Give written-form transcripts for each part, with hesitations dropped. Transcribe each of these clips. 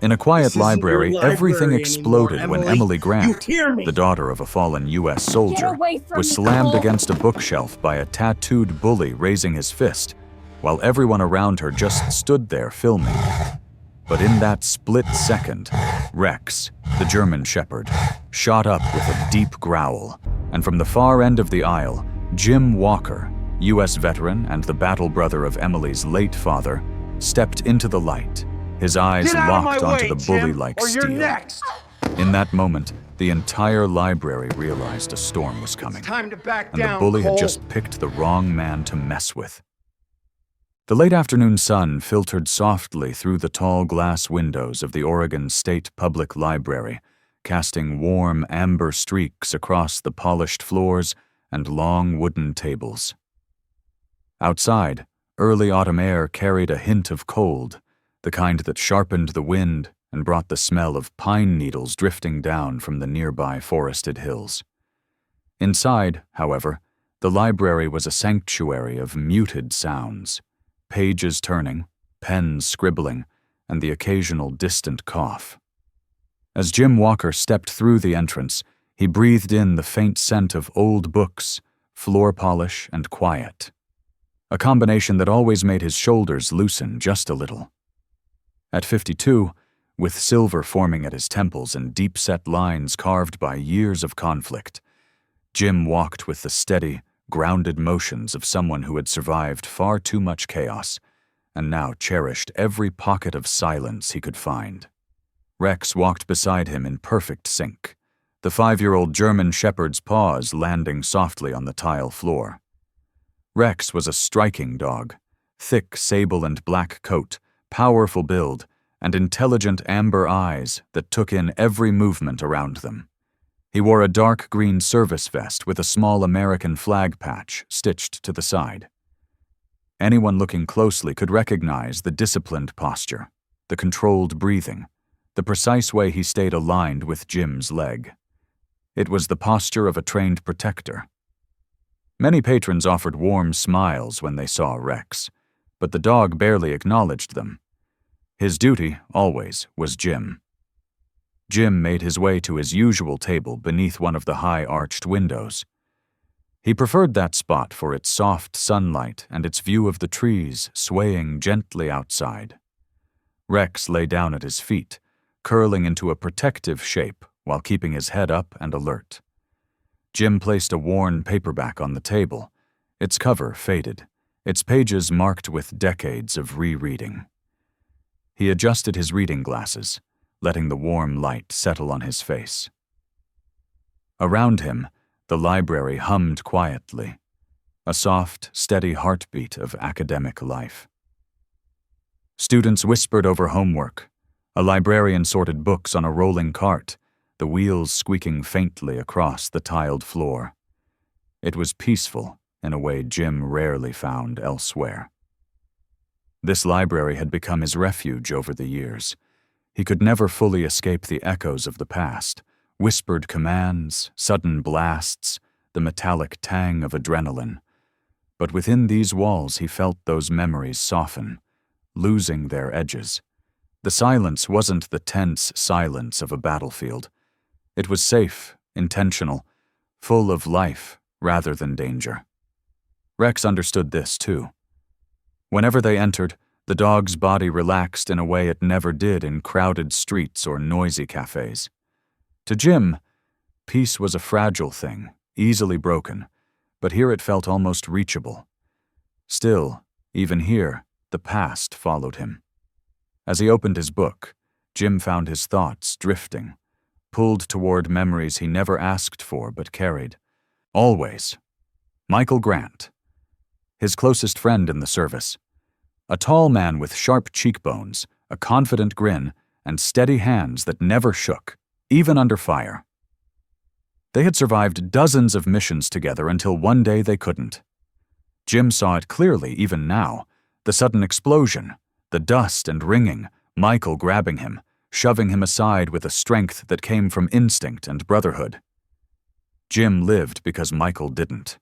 In a quiet This isn't your library, everything library exploded anymore, when Emily. Emily You Grant, hear me? the daughter of a fallen U.S. soldier, away from was me, slammed Cole. against a bookshelf by a tattooed bully raising his fist, while everyone around her just stood there filming. But in that split second, Rex, the German shepherd, shot up with a deep growl, and from the far end of the aisle, Jim Walker, U.S. veteran and the battle brother of Emily's late father, stepped into the light, his eyes locked onto the bully-like steel. In that moment, the entire library realized a storm was coming, Time to back and down, the bully Cole. had just picked the wrong man to mess with. The late afternoon sun filtered softly through the tall glass windows of the Oregon State Public Library, casting warm amber streaks across the polished floors and long wooden tables. Outside, early autumn air carried a hint of cold, the kind that sharpened the wind and brought the smell of pine needles drifting down from the nearby forested hills. Inside, however, the library was a sanctuary of muted sounds, pages turning, pens scribbling, and the occasional distant cough. As Jim Walker stepped through the entrance, he breathed in the faint scent of old books, floor polish, and quiet, a combination that always made his shoulders loosen just a little. At 52, with silver forming at his temples and deep-set lines carved by years of conflict, Jim walked with the steady, grounded motions of someone who had survived far too much chaos and now cherished every pocket of silence he could find. Rex walked beside him in perfect sync, the 5-year-old German shepherd's paws landing softly on the tile floor. Rex was a striking dog, thick sable and black coat, powerful build, and intelligent amber eyes that took in every movement around them. He wore a dark green service vest with a small American flag patch stitched to the side. Anyone looking closely could recognize the disciplined posture, the controlled breathing, the precise way he stayed aligned with Jim's leg. It was the posture of a trained protector. Many patrons offered warm smiles when they saw Rex, but the dog barely acknowledged them. His duty, always, was Jim. Jim made his way to his usual table beneath one of the high-arched windows. He preferred that spot for its soft sunlight and its view of the trees swaying gently outside. Rex lay down at his feet, curling into a protective shape while keeping his head up and alert. Jim placed a worn paperback on the table, its cover faded, its pages marked with decades of rereading. He adjusted his reading glasses, letting the warm light settle on his face. Around him, the library hummed quietly, a soft, steady heartbeat of academic life. Students whispered over homework. A librarian sorted books on a rolling cart, the wheels squeaking faintly across the tiled floor. It was peaceful in a way Jim rarely found elsewhere. This library had become his refuge over the years. He could never fully escape the echoes of the past, whispered commands, sudden blasts, the metallic tang of adrenaline. But within these walls he felt those memories soften, losing their edges. The silence wasn't the tense silence of a battlefield. It was safe, intentional, full of life rather than danger. Rex understood this too. Whenever they entered, the dog's body relaxed in a way it never did in crowded streets or noisy cafes. To Jim, peace was a fragile thing, easily broken, but here it felt almost reachable. Still, even here, the past followed him. As he opened his book, Jim found his thoughts drifting, pulled toward memories he never asked for but carried. Always. Michael Grant, his closest friend in the service. A tall man with sharp cheekbones, a confident grin, and steady hands that never shook, even under fire. They had survived dozens of missions together until one day they couldn't. Jim saw it clearly even now, the sudden explosion, the dust and ringing, Michael grabbing him, shoving him aside with a strength that came from instinct and brotherhood. Jim lived because Michael didn't.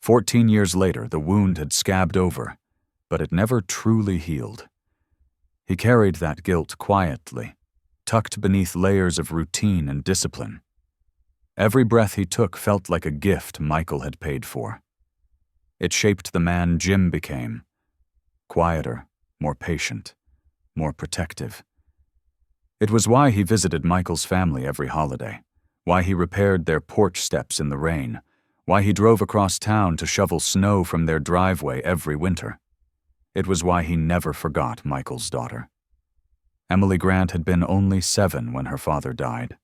14 years later, the wound had scabbed over, but it never truly healed. He carried that guilt quietly, tucked beneath layers of routine and discipline. Every breath he took felt like a gift Michael had paid for. It shaped the man Jim became, quieter, more patient, more protective. It was why he visited Michael's family every holiday, why he repaired their porch steps in the rain, why he drove across town to shovel snow from their driveway every winter. It was why he never forgot Michael's daughter. Emily Grant had been only 7 when her father died,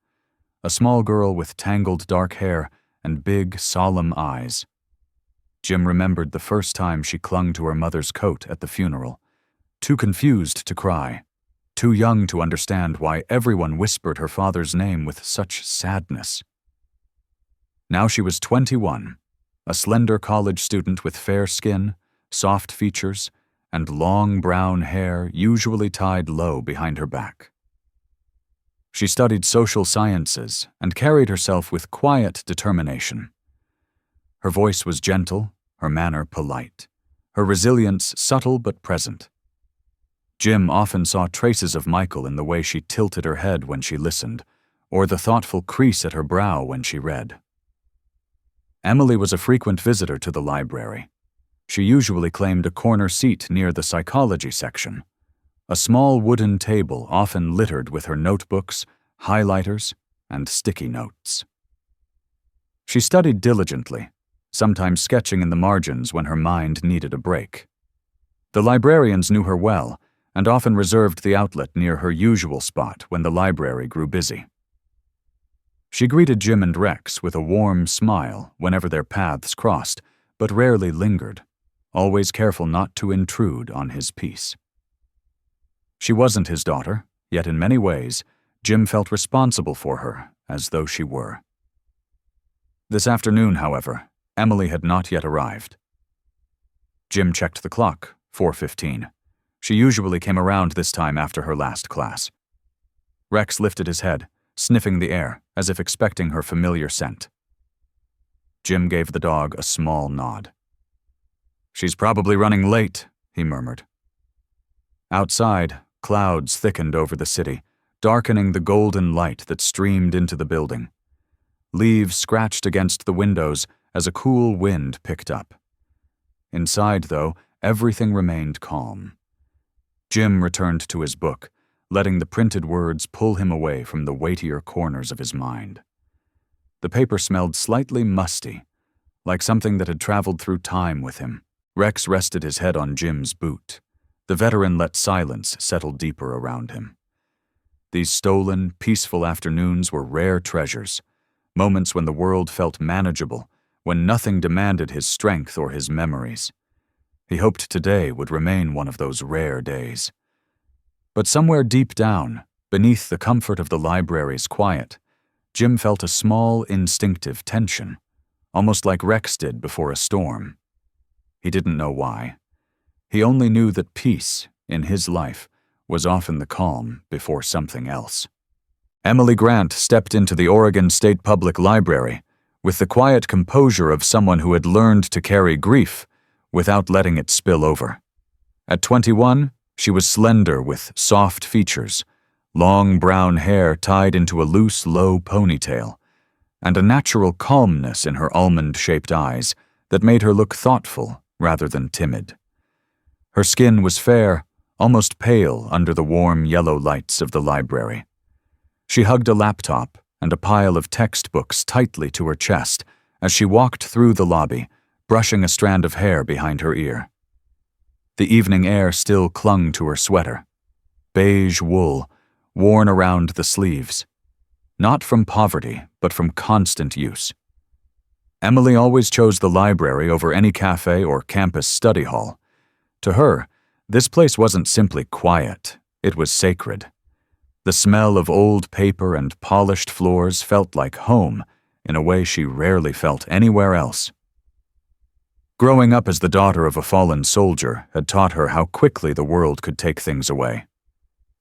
a small girl with tangled dark hair and big, solemn eyes. Jim remembered the first time she clung to her mother's coat at the funeral, too confused to cry, too young to understand why everyone whispered her father's name with such sadness. Now she was 21, a slender college student with fair skin, soft features, and long brown hair usually tied low behind her back. She studied social sciences and carried herself with quiet determination. Her voice was gentle, her manner polite, her resilience subtle but present. Jim often saw traces of Michael in the way she tilted her head when she listened, or the thoughtful crease at her brow when she read. Emily was a frequent visitor to the library. She usually claimed a corner seat near the psychology section, a small wooden table often littered with her notebooks, highlighters, and sticky notes. She studied diligently, sometimes sketching in the margins when her mind needed a break. The librarians knew her well and often reserved the outlet near her usual spot when the library grew busy. She greeted Jim and Rex with a warm smile whenever their paths crossed, but rarely lingered, always careful not to intrude on his peace. She wasn't his daughter, yet in many ways, Jim felt responsible for her, as though she were. This afternoon, however, Emily had not yet arrived. Jim checked the clock, 4:15. She usually came around this time after her last class. Rex lifted his head, sniffing the air, as if expecting her familiar scent. Jim gave the dog a small nod. "She's probably running late," he murmured. Outside, clouds thickened over the city, darkening the golden light that streamed into the building. Leaves scratched against the windows as a cool wind picked up. Inside, though, everything remained calm. Jim returned to his book, letting the printed words pull him away from the weightier corners of his mind. The paper smelled slightly musty, like something that had traveled through time with him. Rex rested his head on Jim's boot. The veteran let silence settle deeper around him. These stolen, peaceful afternoons were rare treasures, moments when the world felt manageable, when nothing demanded his strength or his memories. He hoped today would remain one of those rare days. But somewhere deep down, beneath the comfort of the library's quiet, Jim felt a small, instinctive tension, almost like Rex did before a storm. He didn't know why. He only knew that peace, in his life, was often the calm before something else. Emily Grant stepped into the Oregon State Public Library with the quiet composure of someone who had learned to carry grief without letting it spill over. At 21, she was slender with soft features, long brown hair tied into a loose, low ponytail, and a natural calmness in her almond-shaped eyes that made her look thoughtful rather than timid. Her skin was fair, almost pale under the warm yellow lights of the library. She hugged a laptop and a pile of textbooks tightly to her chest as she walked through the lobby, brushing a strand of hair behind her ear. The evening air still clung to her sweater, beige wool, worn around the sleeves, not from poverty, but from constant use. Emily always chose the library over any cafe or campus study hall. To her, this place wasn't simply quiet, it was sacred. The smell of old paper and polished floors felt like home in a way she rarely felt anywhere else. Growing up as the daughter of a fallen soldier had taught her how quickly the world could take things away.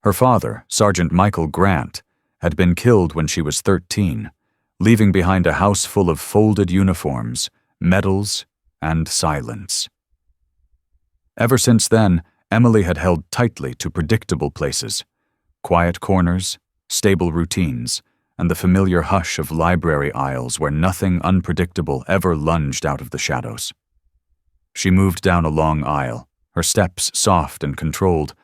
Her father, Sergeant Michael Grant, had been killed when she was 13, leaving behind a house full of folded uniforms, medals, and silence. Ever since then, Emily had held tightly to predictable places, quiet corners, stable routines, and the familiar hush of library aisles where nothing unpredictable ever lunged out of the shadows. She moved down a long aisle, her steps soft and controlled,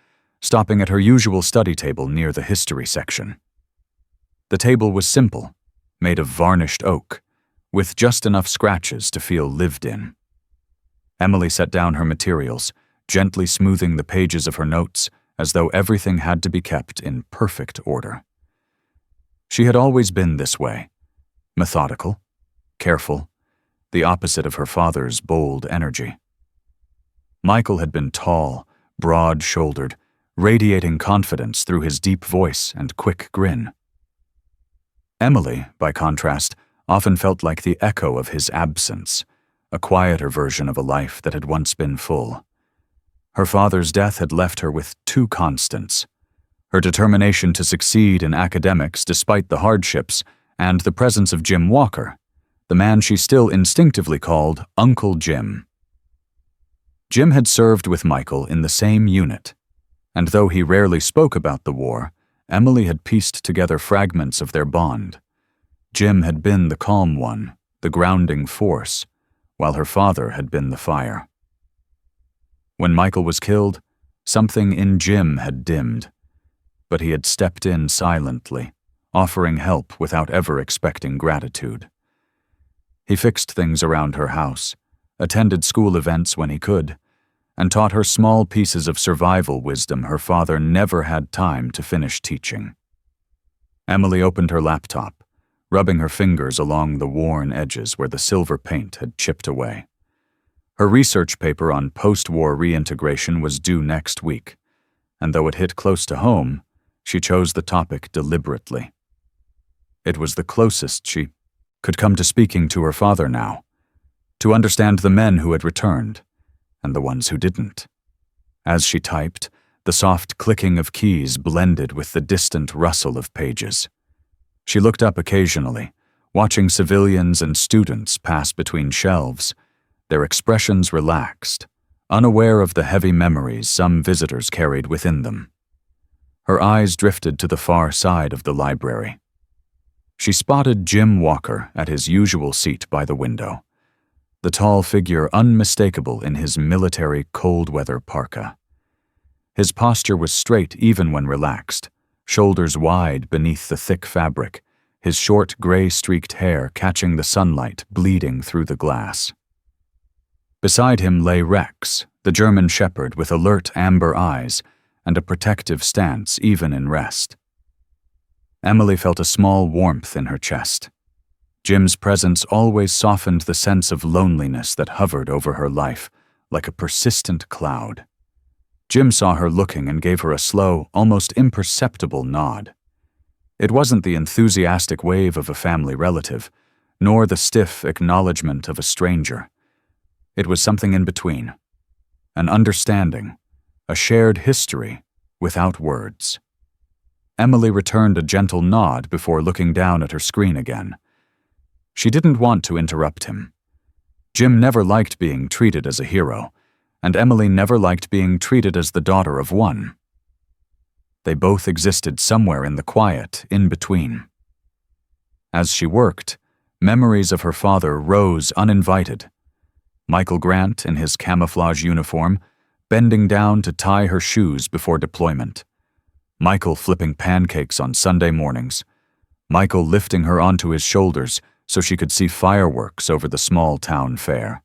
stopping at her usual study table near the history section. The table was simple, made of varnished oak, with just enough scratches to feel lived in. Emily set down her materials, gently smoothing the pages of her notes as though everything had to be kept in perfect order. She had always been this way, methodical, careful, the opposite of her father's bold energy. Michael had been tall, broad-shouldered, radiating confidence through his deep voice and quick grin. Emily, by contrast, often felt like the echo of his absence, a quieter version of a life that had once been full. Her father's death had left her with two constants: her determination to succeed in academics despite the hardships, and the presence of Jim Walker, the man she still instinctively called Uncle Jim. Jim had served with Michael in the same unit, and though he rarely spoke about the war, Emily had pieced together fragments of their bond. Jim had been the calm one, the grounding force, while her father had been the fire. When Michael was killed, something in Jim had dimmed, but he had stepped in silently, offering help without ever expecting gratitude. He fixed things around her house, attended school events when he could, and taught her small pieces of survival wisdom her father never had time to finish teaching. Emily opened her laptop, rubbing her fingers along the worn edges where the silver paint had chipped away. Her research paper on post-war reintegration was due next week, and though it hit close to home, she chose the topic deliberately. It was the closest she could come to speaking to her father now, to understand the men who had returned, and the ones who didn't. As she typed, the soft clicking of keys blended with the distant rustle of pages. She looked up occasionally, watching civilians and students pass between shelves, their expressions relaxed, unaware of the heavy memories some visitors carried within them. Her eyes drifted to the far side of the library. She spotted Jim Walker at his usual seat by the window, the tall figure unmistakable in his military cold-weather parka. His posture was straight even when relaxed, shoulders wide beneath the thick fabric, his short gray-streaked hair catching the sunlight bleeding through the glass. Beside him lay Rex, the German shepherd with alert amber eyes and a protective stance even in rest. Emily felt a small warmth in her chest. Jim's presence always softened the sense of loneliness that hovered over her life, like a persistent cloud. Jim saw her looking and gave her a slow, almost imperceptible nod. It wasn't the enthusiastic wave of a family relative, nor the stiff acknowledgement of a stranger. It was something in between, an understanding, a shared history without words. Emily returned a gentle nod before looking down at her screen again. She didn't want to interrupt him. Jim never liked being treated as a hero, and Emily never liked being treated as the daughter of one. They both existed somewhere in the quiet in between. As she worked, memories of her father rose uninvited. Michael Grant in his camouflage uniform, bending down to tie her shoes before deployment. Michael flipping pancakes on Sunday mornings. Michael lifting her onto his shoulders so she could see fireworks over the small town fair.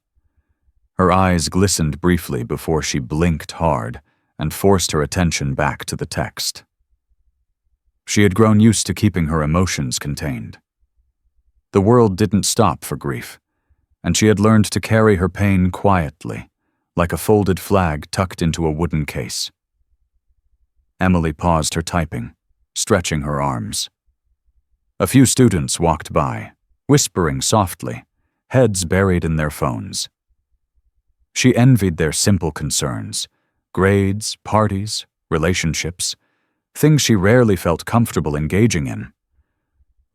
Her eyes glistened briefly before she blinked hard and forced her attention back to the text. She had grown used to keeping her emotions contained. The world didn't stop for grief, and she had learned to carry her pain quietly, like a folded flag tucked into a wooden case. Emily paused her typing, stretching her arms. A few students walked by, whispering softly, heads buried in their phones. She envied their simple concerns, grades, parties, relationships, things she rarely felt comfortable engaging in.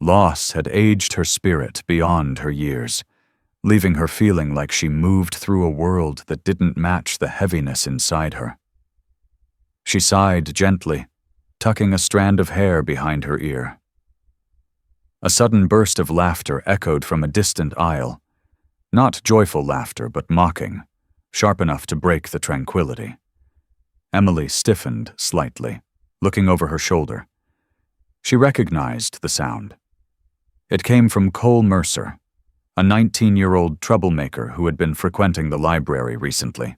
Loss had aged her spirit beyond her years, leaving her feeling like she moved through a world that didn't match the heaviness inside her. She sighed gently, tucking a strand of hair behind her ear. A sudden burst of laughter echoed from a distant aisle. Not joyful laughter, but mocking, sharp enough to break the tranquility. Emily stiffened slightly, looking over her shoulder. She recognized the sound. It came from Cole Mercer, a 19-year-old troublemaker who had been frequenting the library recently.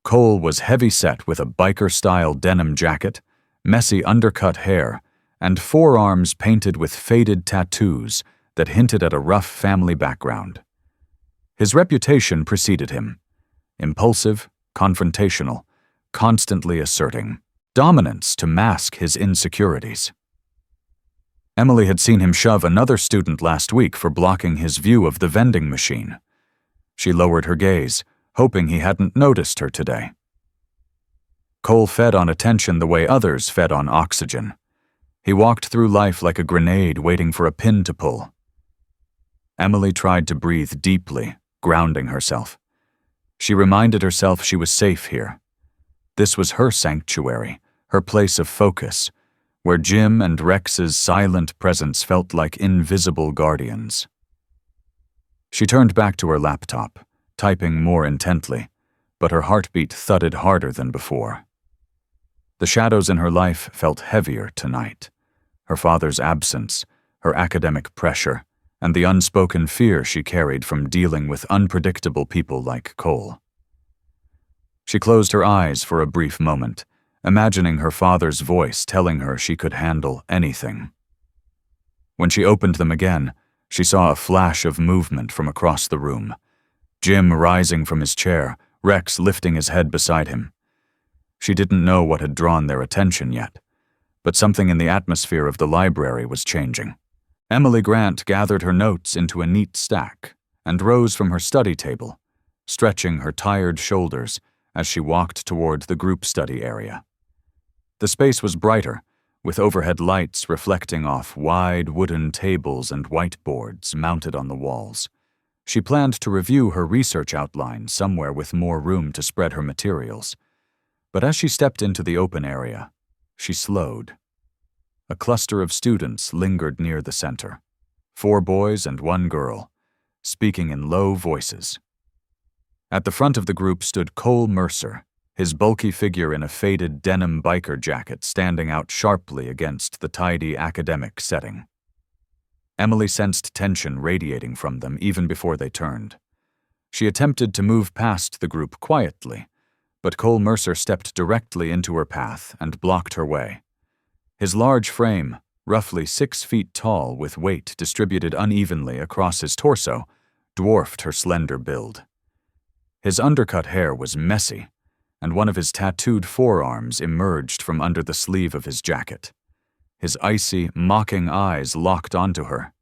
Cole was heavy-set with a biker-style denim jacket, messy undercut hair, and forearms painted with faded tattoos that hinted at a rough family background. His reputation preceded him: impulsive, confrontational, constantly asserting dominance to mask his insecurities. Emily had seen him shove another student last week for blocking his view of the vending machine. She lowered her gaze, hoping he hadn't noticed her today. Cole fed on attention the way others fed on oxygen. He walked through life like a grenade waiting for a pin to pull. Emily tried to breathe deeply, grounding herself. She reminded herself she was safe here. This was her sanctuary, her place of focus, where Jim and Rex's silent presence felt like invisible guardians. She turned back to her laptop, typing more intently, but her heartbeat thudded harder than before. The shadows in her life felt heavier tonight. Her father's absence, her academic pressure, and the unspoken fear she carried from dealing with unpredictable people like Cole. She closed her eyes for a brief moment, imagining her father's voice telling her she could handle anything. When she opened them again, she saw a flash of movement from across the room. Jim rising from his chair, Rex lifting his head beside him. She didn't know what had drawn their attention yet, but something in the atmosphere of the library was changing. Emily Grant gathered her notes into a neat stack and rose from her study table, stretching her tired shoulders as she walked toward the group study area. The space was brighter, with overhead lights reflecting off wide wooden tables and whiteboards mounted on the walls. She planned to review her research outline somewhere with more room to spread her materials. But as she stepped into the open area, she slowed. A cluster of students lingered near the center, 4 boys and 1 girl, speaking in low voices. At the front of the group stood Cole Mercer, his bulky figure in a faded denim biker jacket standing out sharply against the tidy academic setting. Emily sensed tension radiating from them even before they turned. She attempted to move past the group quietly, but Cole Mercer stepped directly into her path and blocked her way. His large frame, roughly 6 feet tall with weight distributed unevenly across his torso, dwarfed her slender build. His undercut hair was messy, and one of his tattooed forearms emerged from under the sleeve of his jacket. His icy, mocking eyes locked onto her.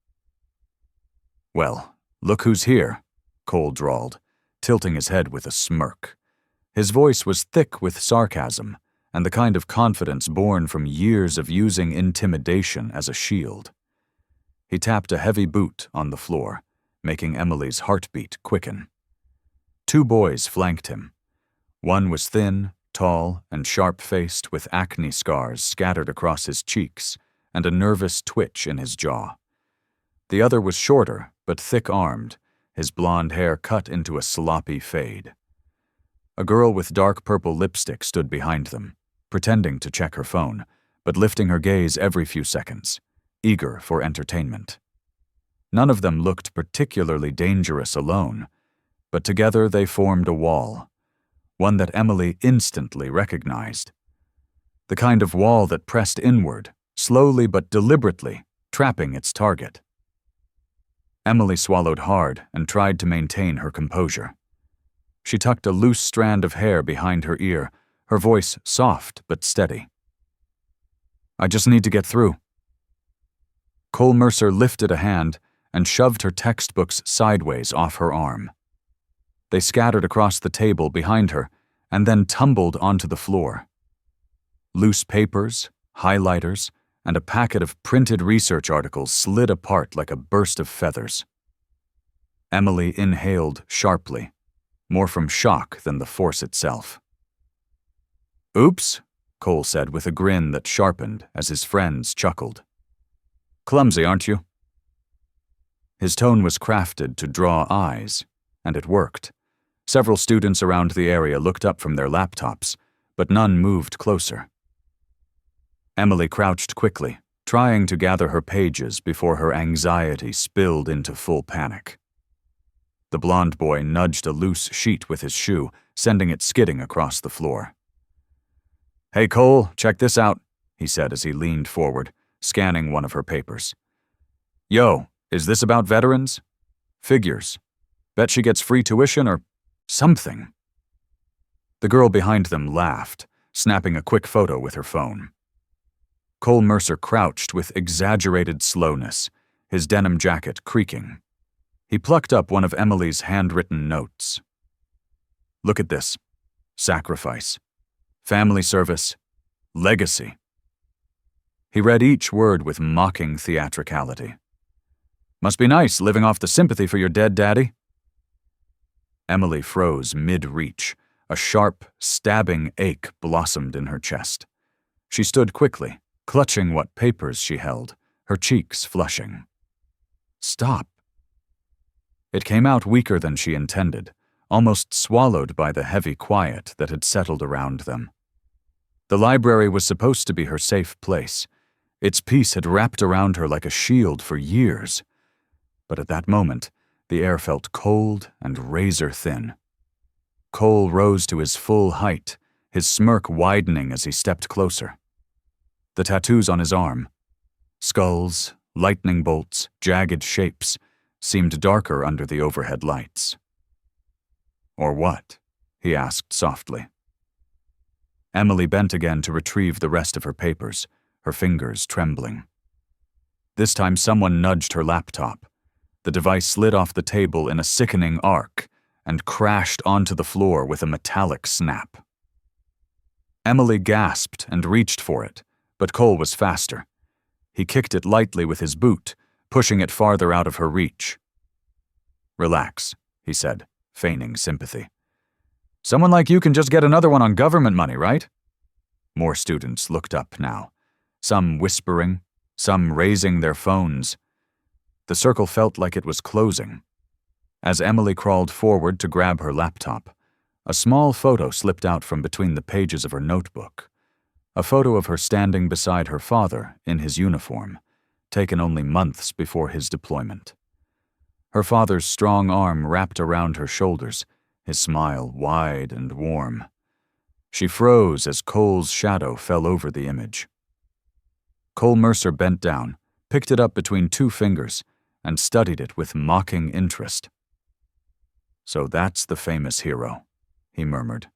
"Well, look who's here," Cole drawled, tilting his head with a smirk. His voice was thick with sarcasm, and the kind of confidence born from years of using intimidation as a shield. He tapped a heavy boot on the floor, making Emily's heartbeat quicken. 2 boys flanked him. One was thin, tall, and sharp-faced with acne scars scattered across his cheeks and a nervous twitch in his jaw. The other was shorter, but thick-armed, his blonde hair cut into a sloppy fade. A girl with dark purple lipstick stood behind them, pretending to check her phone, but lifting her gaze every few seconds, eager for entertainment. None of them looked particularly dangerous alone, but together they formed a wall, one that Emily instantly recognized. The kind of wall that pressed inward, slowly but deliberately, trapping its target. Emily swallowed hard and tried to maintain her composure. She tucked a loose strand of hair behind her ear, her voice soft but steady. "I just need to get through." Cole Mercer lifted a hand and shoved her textbooks sideways off her arm. They scattered across the table behind her and then tumbled onto the floor. Loose papers, highlighters, and a packet of printed research articles slid apart like a burst of feathers. Emily inhaled sharply, more from shock than the force itself. "Oops," Cole said with a grin that sharpened as his friends chuckled. "Clumsy, aren't you?" His tone was crafted to draw eyes, and it worked. Several students around the area looked up from their laptops, but none moved closer. Emily crouched quickly, trying to gather her pages before her anxiety spilled into full panic. The blond boy nudged a loose sheet with his shoe, sending it skidding across the floor. "Hey, Cole, check this out," he said as he leaned forward, scanning one of her papers. "Yo, is this about veterans? Figures. Bet she gets free tuition or something." The girl behind them laughed, snapping a quick photo with her phone. Cole Mercer crouched with exaggerated slowness, his denim jacket creaking. He plucked up one of Emily's handwritten notes. "Look at this. Sacrifice. Family service. Legacy." He read each word with mocking theatricality. "Must be nice living off the sympathy for your dead daddy." Emily froze mid-reach. A sharp, stabbing ache blossomed in her chest. She stood quickly, clutching what papers she held, her cheeks flushing. "Stop." It came out weaker than she intended, almost swallowed by the heavy quiet that had settled around them. The library was supposed to be her safe place. Its peace had wrapped around her like a shield for years. But at that moment, the air felt cold and razor-thin. Cole rose to his full height, his smirk widening as he stepped closer. The tattoos on his arm, skulls, lightning bolts, jagged shapes, seemed darker under the overhead lights. "Or what?" he asked softly. Emily bent again to retrieve the rest of her papers, her fingers trembling. This time someone nudged her laptop. The device slid off the table in a sickening arc and crashed onto the floor with a metallic snap. Emily gasped and reached for it, but Cole was faster. He kicked it lightly with his boot, pushing it farther out of her reach. "Relax," he said, feigning sympathy. "Someone like you can just get another one on government money, right?" More students looked up now, some whispering, some raising their phones. The circle felt like it was closing. As Emily crawled forward to grab her laptop, a small photo slipped out from between the pages of her notebook. A photo of her standing beside her father in his uniform, taken only months before his deployment. Her father's strong arm wrapped around her shoulders, his smile wide and warm. She froze as Cole's shadow fell over the image. Cole Mercer bent down, picked it up between two fingers, and studied it with mocking interest. "So that's the famous hero," he murmured,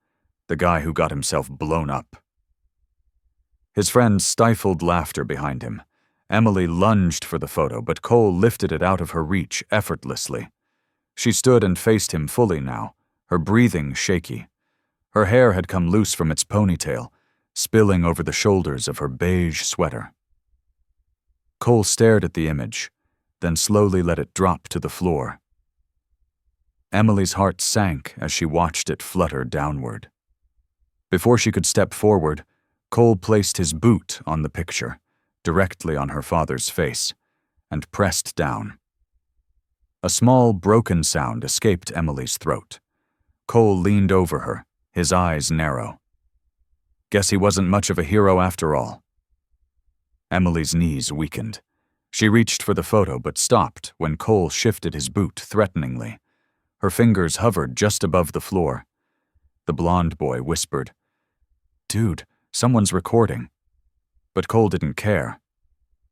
"the guy who got himself blown up." His friends stifled laughter behind him. Emily lunged for the photo, but Cole lifted it out of her reach effortlessly. She stood and faced him fully now, her breathing shaky. Her hair had come loose from its ponytail, spilling over the shoulders of her beige sweater. Cole stared at the image, then slowly let it drop to the floor. Emily's heart sank as she watched it flutter downward. Before she could step forward, Cole placed his boot on the picture, directly on her father's face, and pressed down. A small, broken sound escaped Emily's throat. Cole leaned over her, his eyes narrow. Guess he wasn't much of a hero after all. Emily's knees weakened. She reached for the photo but stopped when Cole shifted his boot threateningly. Her fingers hovered just above the floor. The blond boy whispered, "Dude, someone's recording." But Cole didn't care.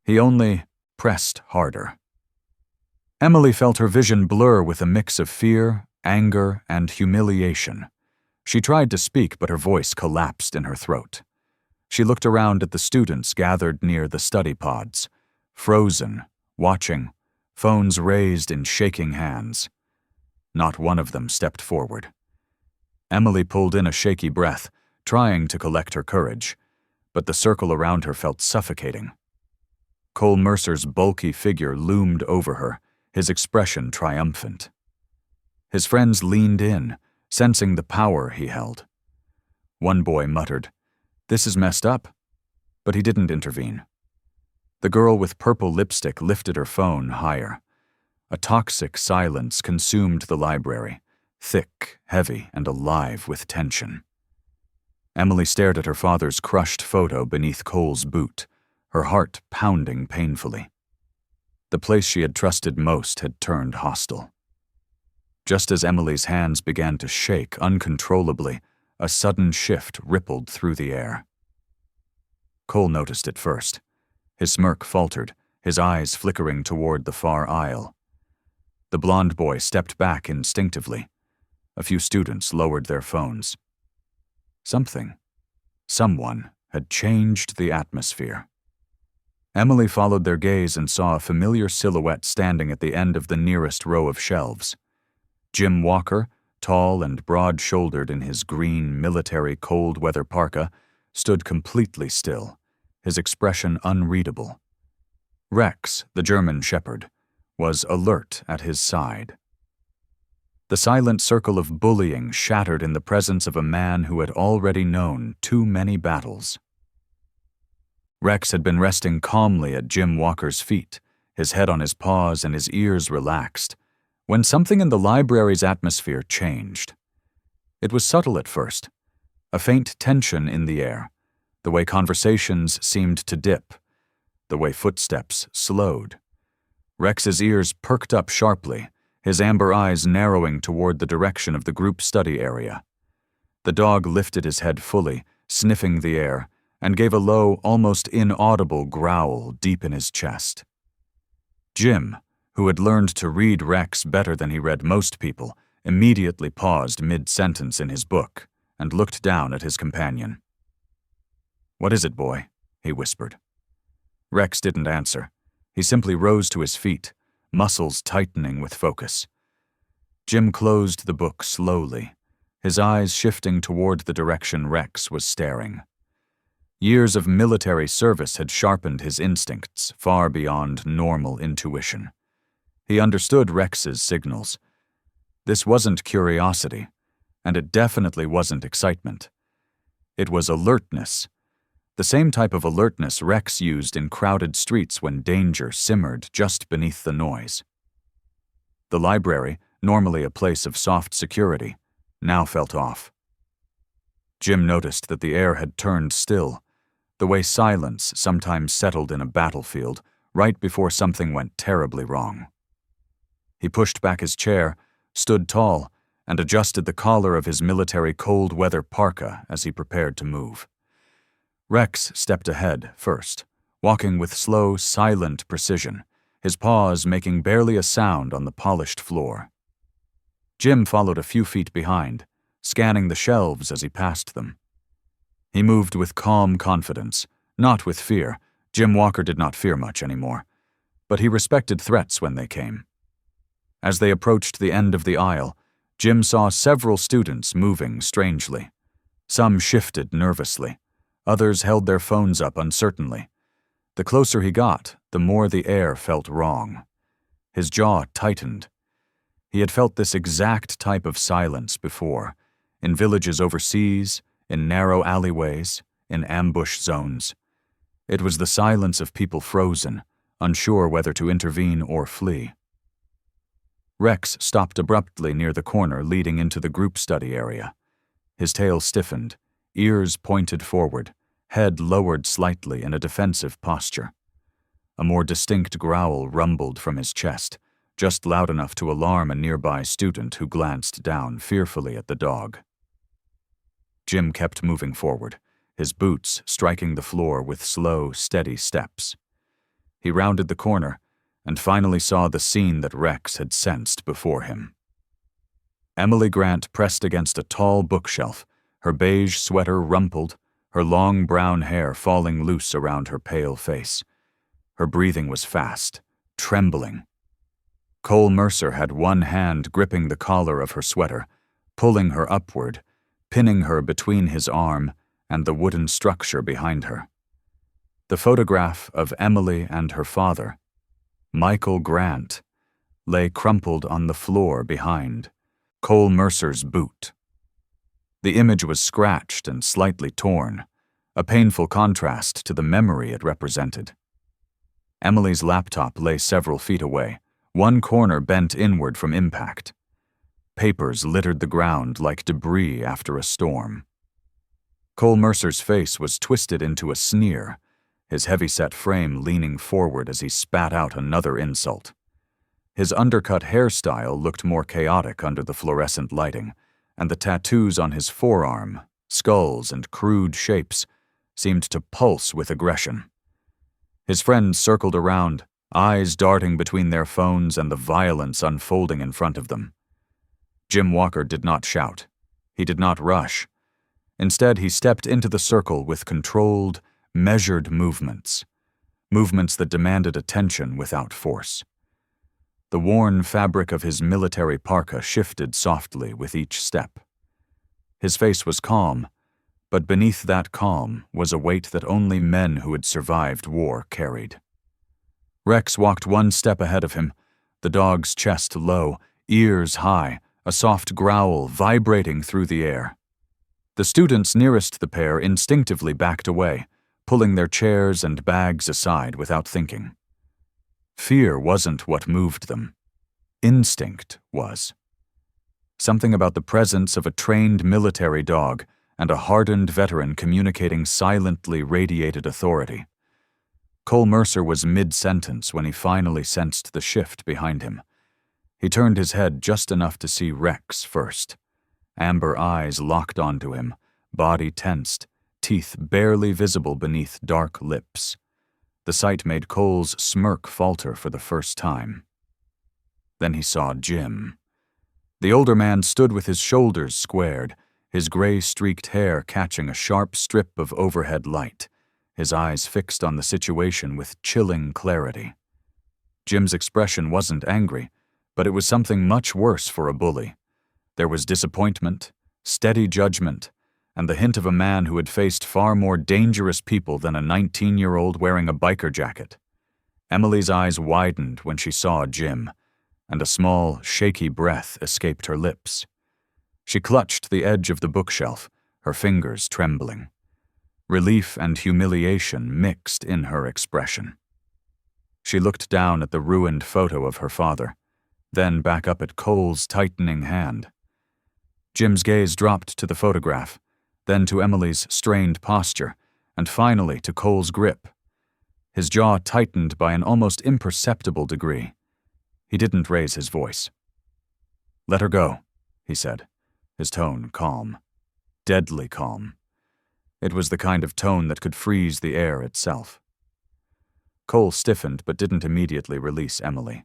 He only pressed harder. Emily felt her vision blur with a mix of fear, anger, and humiliation. She tried to speak, but her voice collapsed in her throat. She looked around at the students gathered near the study pods, frozen, watching, phones raised in shaking hands. Not one of them stepped forward. Emily pulled in a shaky breath, trying to collect her courage, but the circle around her felt suffocating. Cole Mercer's bulky figure loomed over her, his expression triumphant. His friends leaned in, sensing the power he held. One boy muttered, "This is messed up." But he didn't intervene. The girl with purple lipstick lifted her phone higher. A toxic silence consumed the library, thick, heavy, and alive with tension. Emily stared at her father's crushed photo beneath Cole's boot, her heart pounding painfully. The place she had trusted most had turned hostile. Just as Emily's hands began to shake uncontrollably, a sudden shift rippled through the air. Cole noticed it first. His smirk faltered, his eyes flickering toward the far aisle. The blond boy stepped back instinctively. A few students lowered their phones. Someone had changed the atmosphere. Emily followed their gaze and saw a familiar silhouette standing at the end of the nearest row of shelves. Jim Walker, tall and broad-shouldered in his green military cold-weather parka, stood completely still, his expression unreadable. Rex, the German shepherd, was alert at his side. The silent circle of bullying shattered in the presence of a man who had already known too many battles. Rex had been resting calmly at Jim Walker's feet, his head on his paws and his ears relaxed, when something in the library's atmosphere changed. It was subtle at first, a faint tension in the air, the way conversations seemed to dip, the way footsteps slowed. Rex's ears perked up sharply, his amber eyes narrowing toward the direction of the group study area. The dog lifted his head fully, sniffing the air, and gave a low, almost inaudible growl deep in his chest. Jim, who had learned to read Rex better than he read most people, immediately paused mid-sentence in his book and looked down at his companion. "What is it, boy?" he whispered. Rex didn't answer. He simply rose to his feet, muscles tightening with focus. Jim closed the book slowly, his eyes shifting toward the direction Rex was staring. Years of military service had sharpened his instincts far beyond normal intuition. He understood Rex's signals. This wasn't curiosity, and it definitely wasn't excitement. It was alertness, the same type of alertness Rex used in crowded streets when danger simmered just beneath the noise. The library, normally a place of soft security, now felt off. Jim noticed that the air had turned still, the way silence sometimes settled in a battlefield right before something went terribly wrong. He pushed back his chair, stood tall, and adjusted the collar of his military cold-weather parka as he prepared to move. Rex stepped ahead first, walking with slow, silent precision, his paws making barely a sound on the polished floor. Jim followed a few feet behind, scanning the shelves as he passed them. He moved with calm confidence, not with fear. Jim Walker did not fear much anymore, but he respected threats when they came. As they approached the end of the aisle, Jim saw several students moving strangely. Some shifted nervously. Others held their phones up uncertainly. The closer he got, the more the air felt wrong. His jaw tightened. He had felt this exact type of silence before, in villages overseas, in narrow alleyways, in ambush zones. It was the silence of people frozen, unsure whether to intervene or flee. Rex stopped abruptly near the corner leading into the group study area. His tail stiffened, ears pointed forward, head lowered slightly in a defensive posture. A more distinct growl rumbled from his chest, just loud enough to alarm a nearby student who glanced down fearfully at the dog. Jim kept moving forward, his boots striking the floor with slow, steady steps. He rounded the corner and finally saw the scene that Rex had sensed before him. Emily Grant pressed against a tall bookshelf, her beige sweater rumpled, her long brown hair falling loose around her pale face. Her breathing was fast, trembling. Cole Mercer had one hand gripping the collar of her sweater, pulling her upward, pinning her between his arm and the wooden structure behind her. The photograph of Emily and her father, Michael Grant, lay crumpled on the floor behind Cole Mercer's boot. The image was scratched and slightly torn, a painful contrast to the memory it represented. Emily's laptop lay several feet away, one corner bent inward from impact. Papers littered the ground like debris after a storm. Cole Mercer's face was twisted into a sneer, his heavy-set frame leaning forward as he spat out another insult. His undercut hairstyle looked more chaotic under the fluorescent lighting, and the tattoos on his forearm, skulls and crude shapes, seemed to pulse with aggression. His friends circled around, eyes darting between their phones and the violence unfolding in front of them. Jim Walker did not shout. He did not rush. Instead, he stepped into the circle with controlled, measured movements that demanded attention without force. The worn fabric of his military parka shifted softly with each step. His face was calm, but beneath that calm was a weight that only men who had survived war carried. Rex walked one step ahead of him, the dog's chest low, ears high, a soft growl vibrating through the air. The students nearest the pair instinctively backed away, pulling their chairs and bags aside without thinking. Fear wasn't what moved them. Instinct was. Something about the presence of a trained military dog and a hardened veteran communicating silently radiated authority. Cole Mercer was mid-sentence when he finally sensed the shift behind him. He turned his head just enough to see Rex first. Amber eyes locked onto him, body tensed, teeth barely visible beneath dark lips. The sight made Cole's smirk falter for the first time. Then he saw Jim. The older man stood with his shoulders squared, his gray-streaked hair catching a sharp strip of overhead light, his eyes fixed on the situation with chilling clarity. Jim's expression wasn't angry, but it was something much worse for a bully. There was disappointment, steady judgment, and the hint of a man who had faced far more dangerous people than a 19-year-old wearing a biker jacket. Emily's eyes widened when she saw Jim, and a small, shaky breath escaped her lips. She clutched the edge of the bookshelf, her fingers trembling. Relief and humiliation mixed in her expression. She looked down at the ruined photo of her father, then back up at Cole's tightening hand. Jim's gaze dropped to the photograph, then to Emily's strained posture, and finally to Cole's grip. His jaw tightened by an almost imperceptible degree. He didn't raise his voice. "Let her go," he said, his tone calm. Deadly calm. It was the kind of tone that could freeze the air itself. Cole stiffened but didn't immediately release Emily.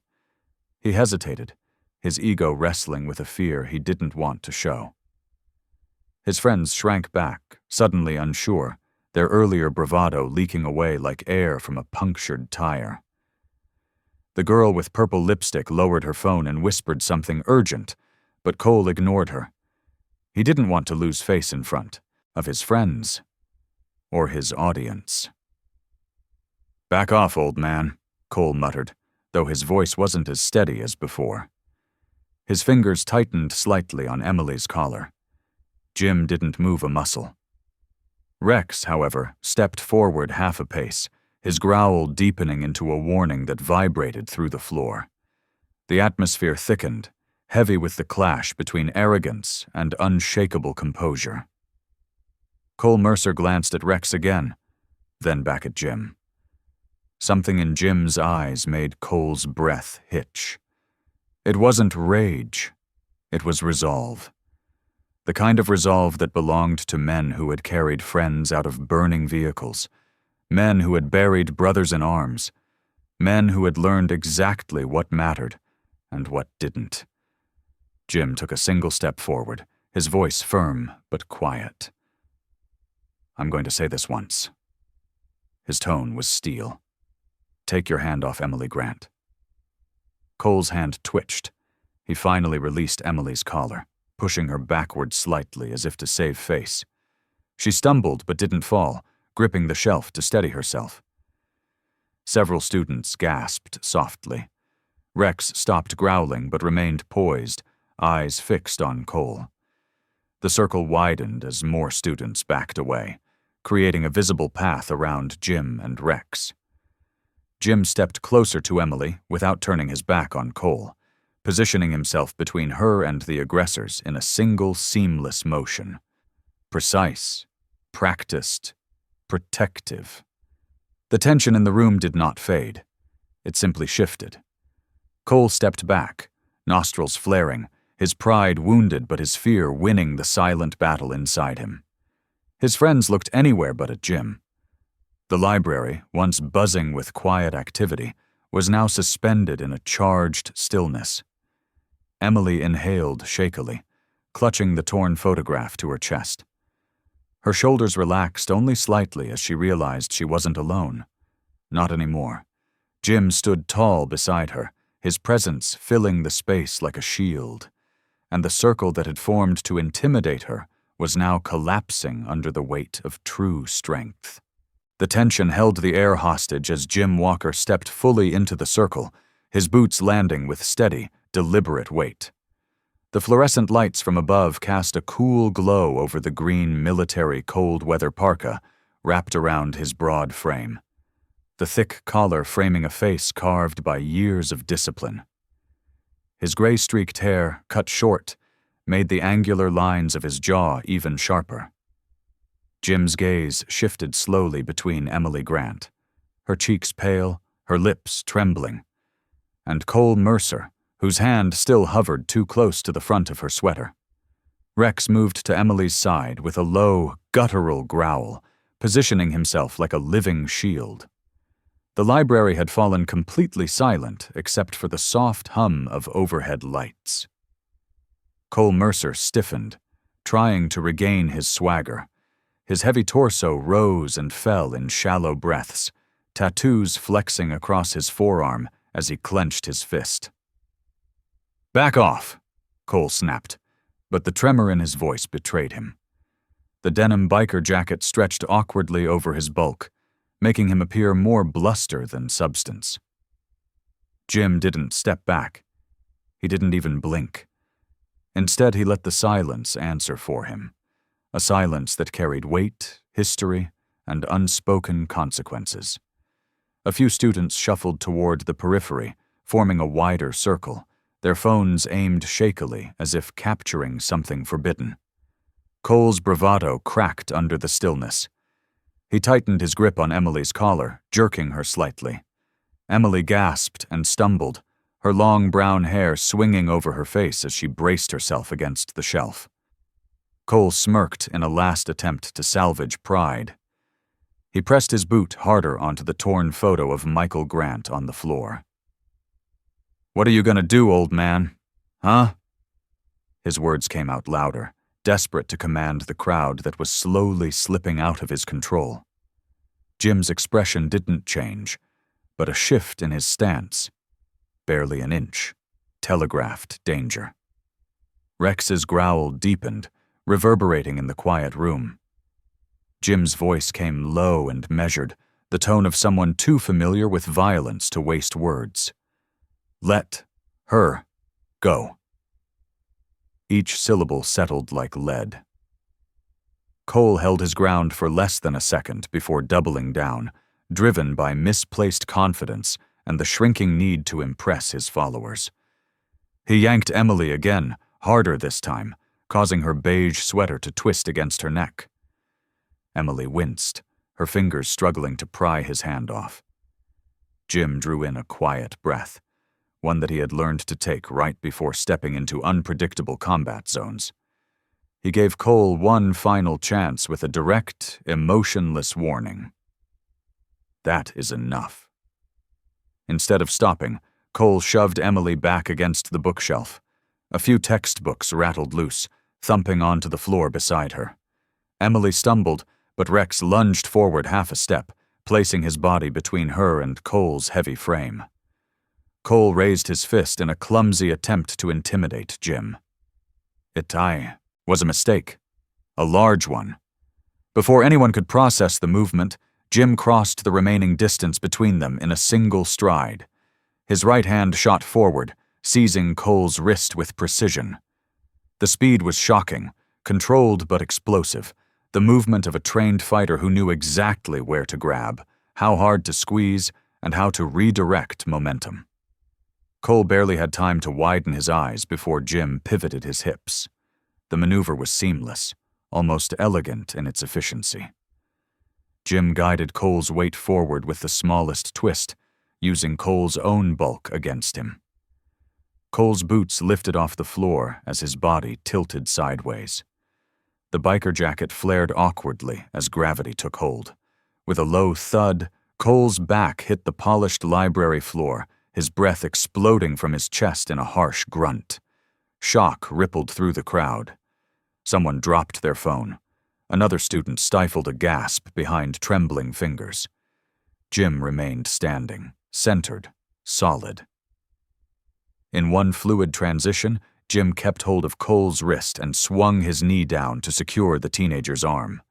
He hesitated, his ego wrestling with a fear he didn't want to show. His friends shrank back, suddenly unsure, their earlier bravado leaking away like air from a punctured tire. The girl with purple lipstick lowered her phone and whispered something urgent, but Cole ignored her. He didn't want to lose face in front of his friends or his audience. "Back off, old man," Cole muttered, though his voice wasn't as steady as before. His fingers tightened slightly on Emily's collar. Jim didn't move a muscle. Rex, however, stepped forward half a pace, his growl deepening into a warning that vibrated through the floor. The atmosphere thickened, heavy with the clash between arrogance and unshakable composure. Cole Mercer glanced at Rex again, then back at Jim. Something in Jim's eyes made Cole's breath hitch. It wasn't rage, it was resolve. The kind of resolve that belonged to men who had carried friends out of burning vehicles, men who had buried brothers in arms, men who had learned exactly what mattered and what didn't. Jim took a single step forward, his voice firm but quiet. "I'm going to say this once." His tone was steel. "Take your hand off Emily Grant." Cole's hand twitched. He finally released Emily's collar, pushing her backward slightly as if to save face. She stumbled but didn't fall, gripping the shelf to steady herself. Several students gasped softly. Rex stopped growling but remained poised, eyes fixed on Cole. The circle widened as more students backed away, creating a visible path around Jim and Rex. Jim stepped closer to Emily without turning his back on Cole, positioning himself between her and the aggressors in a single seamless motion. Precise, practiced, protective. The tension in the room did not fade. It simply shifted. Cole stepped back, nostrils flaring, his pride wounded but his fear winning the silent battle inside him. His friends looked anywhere but at Jim. The library, once buzzing with quiet activity, was now suspended in a charged stillness. Emily inhaled shakily, clutching the torn photograph to her chest. Her shoulders relaxed only slightly as she realized she wasn't alone. Not anymore. Jim stood tall beside her, his presence filling the space like a shield, and the circle that had formed to intimidate her was now collapsing under the weight of true strength. The tension held the air hostage as Jim Walker stepped fully into the circle, his boots landing with steady, deliberate weight. The fluorescent lights from above cast a cool glow over the green military cold-weather parka wrapped around his broad frame, the thick collar framing a face carved by years of discipline. His gray-streaked hair, cut short, made the angular lines of his jaw even sharper. Jim's gaze shifted slowly between Emily Grant, her cheeks pale, her lips trembling, and Cole Mercer, whose hand still hovered too close to the front of her sweater. Rex moved to Emily's side with a low, guttural growl, positioning himself like a living shield. The library had fallen completely silent except for the soft hum of overhead lights. Cole Mercer stiffened, trying to regain his swagger. His heavy torso rose and fell in shallow breaths, tattoos flexing across his forearm as he clenched his fist. "Back off," Cole snapped, but the tremor in his voice betrayed him. The denim biker jacket stretched awkwardly over his bulk, making him appear more bluster than substance. Jim didn't step back. He didn't even blink. Instead, he let the silence answer for him, a silence that carried weight, history, and unspoken consequences. A few students shuffled toward the periphery, forming a wider circle, their phones aimed shakily as if capturing something forbidden. Cole's bravado cracked under the stillness. He tightened his grip on Emily's collar, jerking her slightly. Emily gasped and stumbled, her long brown hair swinging over her face as she braced herself against the shelf. Cole smirked in a last attempt to salvage pride. He pressed his boot harder onto the torn photo of Michael Grant on the floor. "What are you gonna do, old man? Huh?" His words came out louder, desperate to command the crowd that was slowly slipping out of his control. Jim's expression didn't change, but a shift in his stance, barely an inch, telegraphed danger. Rex's growl deepened, reverberating in the quiet room. Jim's voice came low and measured, the tone of someone too familiar with violence to waste words. "Let her go." Each syllable settled like lead. Cole held his ground for less than a second before doubling down, driven by misplaced confidence and the shrinking need to impress his followers. He yanked Emily again, harder this time, causing her beige sweater to twist against her neck. Emily winced, her fingers struggling to pry his hand off. Jim drew in a quiet breath, one that he had learned to take right before stepping into unpredictable combat zones. He gave Cole one final chance with a direct, emotionless warning. "That is enough." Instead of stopping, Cole shoved Emily back against the bookshelf. A few textbooks rattled loose, thumping onto the floor beside her. Emily stumbled, but Rex lunged forward half a step, placing his body between her and Cole's heavy frame. Cole raised his fist in a clumsy attempt to intimidate Jim. It was a mistake. A large one. Before anyone could process the movement, Jim crossed the remaining distance between them in a single stride. His right hand shot forward, seizing Cole's wrist with precision. The speed was shocking, controlled but explosive, the movement of a trained fighter who knew exactly where to grab, how hard to squeeze, and how to redirect momentum. Cole barely had time to widen his eyes before Jim pivoted his hips. The maneuver was seamless, almost elegant in its efficiency. Jim guided Cole's weight forward with the smallest twist, using Cole's own bulk against him. Cole's boots lifted off the floor as his body tilted sideways. The biker jacket flared awkwardly as gravity took hold. With a low thud, Cole's back hit the polished library floor, his breath exploding from his chest in a harsh grunt. Shock rippled through the crowd. Someone dropped their phone. Another student stifled a gasp behind trembling fingers. Jim remained standing, centered, solid. In one fluid transition, Jim kept hold of Cole's wrist and swung his knee down to secure the teenager's arm.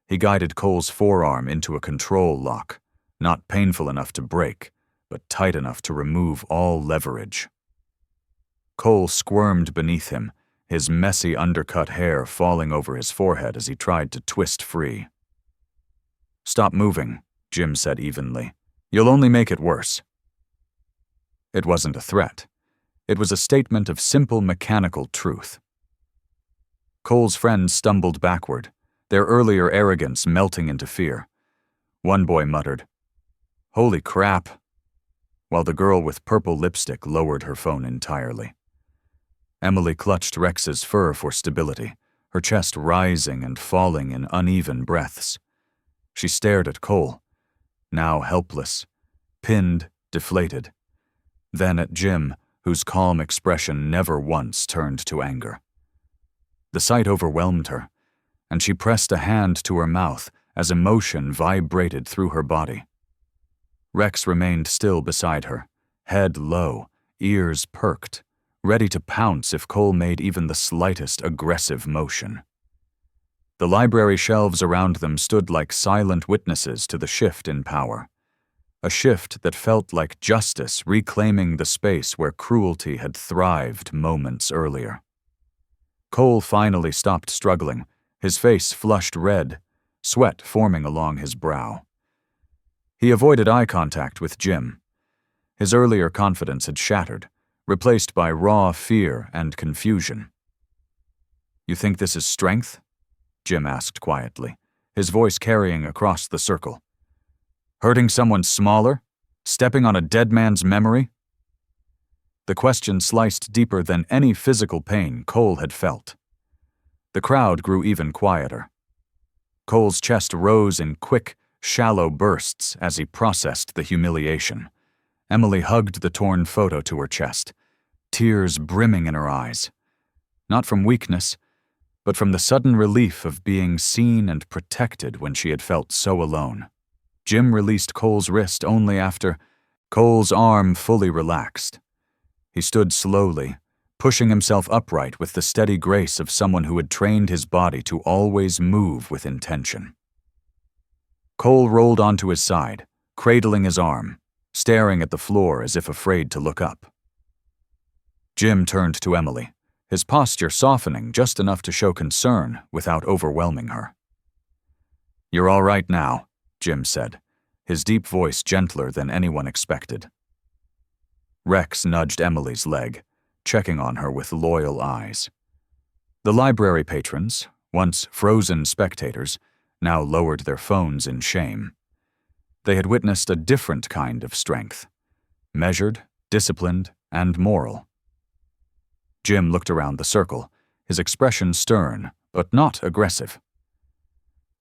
He guided Cole's forearm into a control lock, not painful enough to break, but tight enough to remove all leverage. Cole squirmed beneath him, his messy undercut hair falling over his forehead as he tried to twist free. "Stop moving," Jim said evenly. "You'll only make it worse." It wasn't a threat. It was a statement of simple mechanical truth. Cole's friends stumbled backward, their earlier arrogance melting into fear. One boy muttered, "Holy crap," while the girl with purple lipstick lowered her phone entirely. Emily clutched Rex's fur for stability, her chest rising and falling in uneven breaths. She stared at Cole, now helpless, pinned, deflated, then at Jim, whose calm expression never once turned to anger. The sight overwhelmed her, and she pressed a hand to her mouth as emotion vibrated through her body. Rex remained still beside her, head low, ears perked, ready to pounce if Cole made even the slightest aggressive motion. The library shelves around them stood like silent witnesses to the shift in power. A shift that felt like justice reclaiming the space where cruelty had thrived moments earlier. Cole finally stopped struggling, his face flushed red, sweat forming along his brow. He avoided eye contact with Jim. His earlier confidence had shattered, replaced by raw fear and confusion. "You think this is strength?" Jim asked quietly, his voice carrying across the circle. "Hurting someone smaller? Stepping on a dead man's memory?" The question sliced deeper than any physical pain Cole had felt. The crowd grew even quieter. Cole's chest rose in quick, shallow bursts as he processed the humiliation. Emily hugged the torn photo to her chest, tears brimming in her eyes. Not from weakness, but from the sudden relief of being seen and protected when she had felt so alone. Jim released Cole's wrist only after Cole's arm fully relaxed. He stood slowly, pushing himself upright with the steady grace of someone who had trained his body to always move with intention. Cole rolled onto his side, cradling his arm, staring at the floor as if afraid to look up. Jim turned to Emily, his posture softening just enough to show concern without overwhelming her. "You're all right now," Jim said, his deep voice gentler than anyone expected. Rex nudged Emily's leg, checking on her with loyal eyes. The library patrons, once frozen spectators, now lowered their phones in shame. They had witnessed a different kind of strength, measured, disciplined, and moral. Jim looked around the circle, his expression stern, but not aggressive.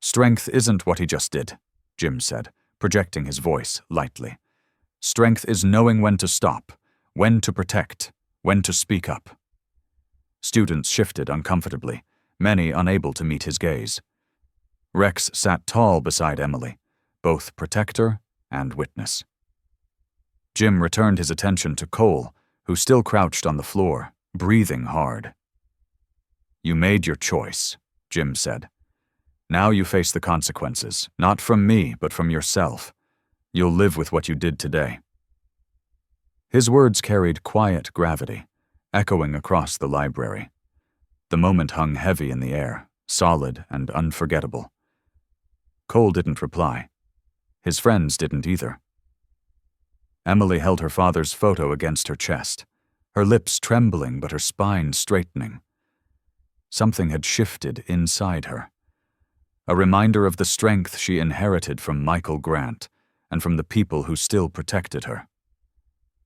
"Strength isn't what he just did," Jim said, projecting his voice lightly. "Strength is knowing when to stop, when to protect, when to speak up." Students shifted uncomfortably, many unable to meet his gaze. Rex sat tall beside Emily, both protector and witness. Jim returned his attention to Cole, who still crouched on the floor, breathing hard. "You made your choice," Jim said. "Now you face the consequences, not from me, but from yourself. You'll live with what you did today." His words carried quiet gravity, echoing across the library. The moment hung heavy in the air, solid and unforgettable. Cole didn't reply. His friends didn't either. Emily held her father's photo against her chest, her lips trembling but her spine straightening. Something had shifted inside her. A reminder of the strength she inherited from Michael Grant and from the people who still protected her.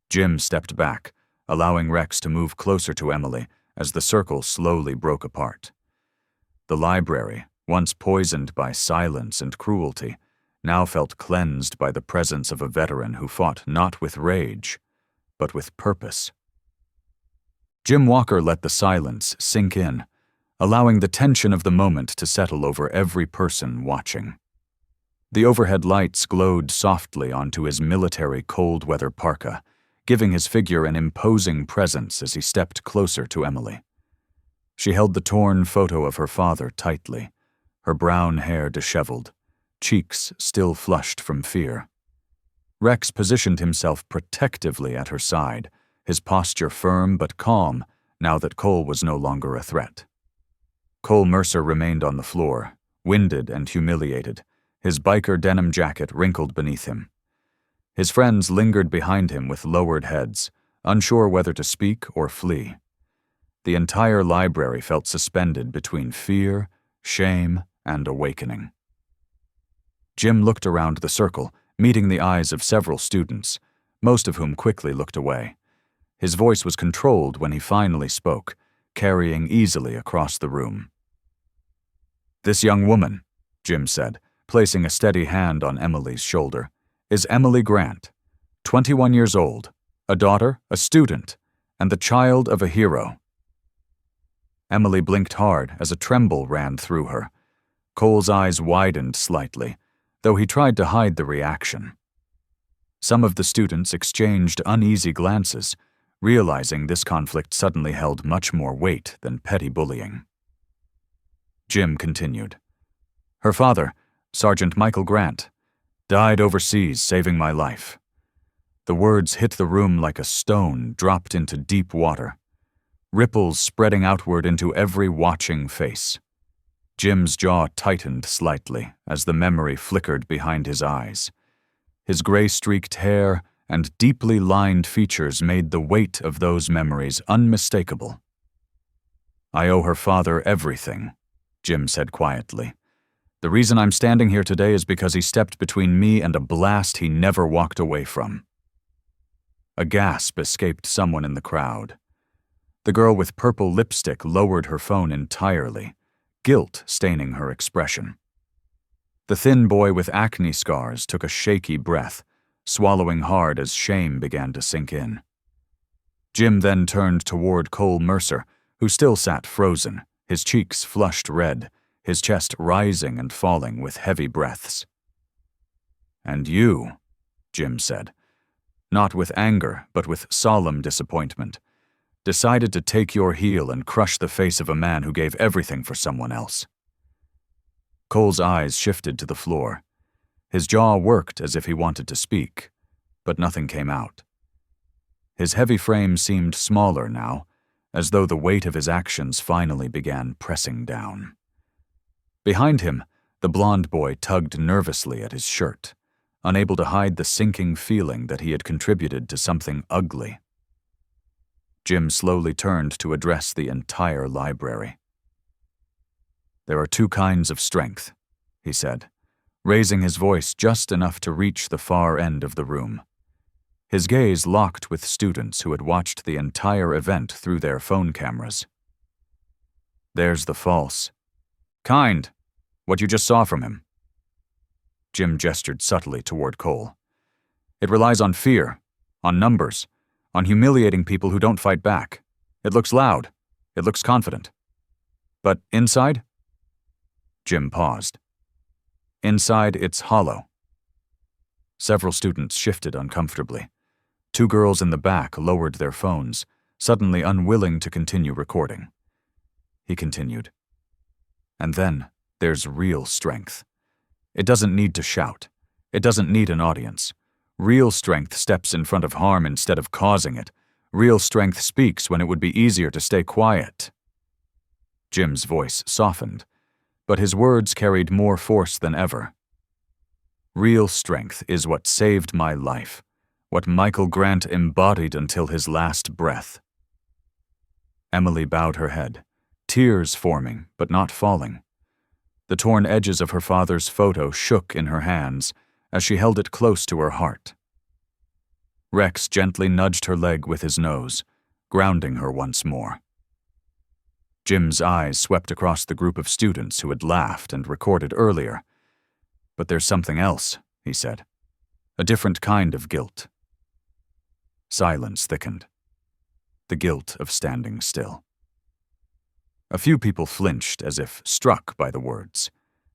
Jim stepped back, allowing Rex to move closer to Emily as the circle slowly broke apart. The library, once poisoned by silence and cruelty, now felt cleansed by the presence of a veteran who fought not with rage, but with purpose. Jim Walker let the silence sink in, allowing the tension of the moment to settle over every person watching. The overhead lights glowed softly onto his military cold-weather parka, giving his figure an imposing presence as he stepped closer to Emily. She held the torn photo of her father tightly, her brown hair disheveled, cheeks still flushed from fear. Rex positioned himself protectively at her side, his posture firm but calm now that Cole was no longer a threat. Cole Mercer remained on the floor, winded and humiliated, his biker denim jacket wrinkled beneath him. His friends lingered behind him with lowered heads, unsure whether to speak or flee. The entire library felt suspended between fear, shame, and awakening. Jim looked around the circle, meeting the eyes of several students, most of whom quickly looked away. His voice was controlled when he finally spoke, carrying easily across the room. "This young woman," Jim said, placing a steady hand on Emily's shoulder, "is Emily Grant, 21 years old, a daughter, a student, and the child of a hero." Emily blinked hard as a tremble ran through her. Cole's eyes widened slightly, though he tried to hide the reaction. Some of the students exchanged uneasy glances, realizing this conflict suddenly held much more weight than petty bullying. Jim continued. "Her father, Sergeant Michael Grant, died overseas saving my life." The words hit the room like a stone dropped into deep water, ripples spreading outward into every watching face. Jim's jaw tightened slightly as the memory flickered behind his eyes. His gray-streaked hair and deeply lined features made the weight of those memories unmistakable. "I owe her father everything," Jim said quietly. "The reason I'm standing here today is because he stepped between me and a blast he never walked away from." A gasp escaped someone in the crowd. The girl with purple lipstick lowered her phone entirely, guilt staining her expression. The thin boy with acne scars took a shaky breath, swallowing hard as shame began to sink in. Jim then turned toward Cole Mercer, who still sat frozen, his cheeks flushed red, his chest rising and falling with heavy breaths. "And you," Jim said, not with anger but with solemn disappointment, "decided to take your heel and crush the face of a man who gave everything for someone else." Cole's eyes shifted to the floor. His jaw worked as if he wanted to speak, but nothing came out. His heavy frame seemed smaller now, as though the weight of his actions finally began pressing down. Behind him, the blond boy tugged nervously at his shirt, unable to hide the sinking feeling that he had contributed to something ugly. Jim slowly turned to address the entire library. "There are two kinds of strength," he said, raising his voice just enough to reach the far end of the room. His gaze locked with students who had watched the entire event through their phone cameras. "There's the false kind, what you just saw from him." Jim gestured subtly toward Cole. "It relies on fear, on numbers, on humiliating people who don't fight back. It looks loud. It looks confident. But inside?" Jim paused. "Inside, it's hollow." Several students shifted uncomfortably. Two girls in the back lowered their phones, suddenly unwilling to continue recording. He continued. "And then there's real strength. It doesn't need to shout. It doesn't need an audience. Real strength steps in front of harm instead of causing it. Real strength speaks when it would be easier to stay quiet." Jim's voice softened, but his words carried more force than ever. Real strength is what saved my life, what Michael Grant embodied until his last breath. Emily bowed her head, tears forming but not falling. The torn edges of her father's photo shook in her hands as she held it close to her heart. Rex gently nudged her leg with his nose, grounding her once more. Jim's eyes swept across the group of students who had laughed and recorded earlier. "But there's something else," he said. "A different kind of guilt." Silence thickened. The guilt of standing still. A few people flinched as if struck by the words.